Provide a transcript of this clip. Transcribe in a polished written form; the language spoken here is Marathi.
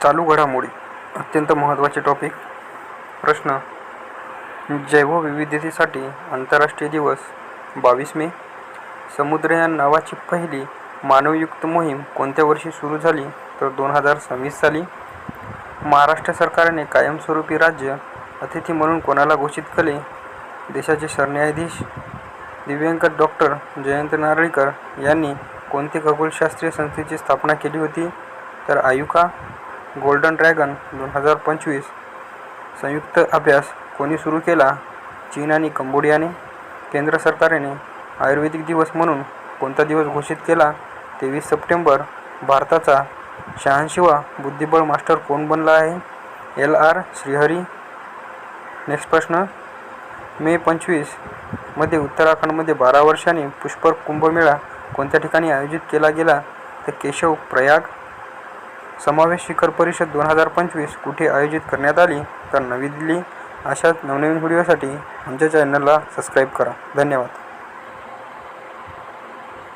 चालू घडामोडी अत्यंत महत्त्वाचे टॉपिक. प्रश्न: जैवविविधतेसाठी आंतरराष्ट्रीय दिवस 22 मे. समुद्रयान नावाची पहिली मानवयुक्त मोहीम कोणत्या वर्षी सुरू झाली? तर 2026 साली. महाराष्ट्र सरकारने कायमस्वरूपी राज्य अतिथी म्हणून कोणाला घोषित केले? देशाचे सरन्यायाधीश दिवंगत डॉ. जयंत नारळीकर यांनी कोणती खगोलशास्त्रीय संस्थेची स्थापना केली होती? तर आयुका. गोल्डन ड्रॅगन 2025 संयुक्त अभ्यास कोणी सुरू केला? चीन आणि कंबोडियाने. केंद्र सरकारने आयुर्वेदिक दिवस म्हणून कोणता दिवस घोषित केला? 23 सप्टेंबर. भारताचा 86वा बुद्धिबळ मास्टर कोण बनला आहे? LR श्रीहरी. नेक्स्ट प्रश्न: मे 25 मध्ये उत्तराखंडमध्ये 12 वर्षांनी पुष्कर कुंभमेळा कोणत्या ठिकाणी आयोजित केला गेला? तर केशव प्रयाग. समावेश शिखर परिषद 2025 कुठे आयोजित करण्यात आली? तर नवी दिल्ली. अशाच नवनवीन व्हिडिओसाठी आमच्या चॅनलला सबस्क्राईब करा. धन्यवाद.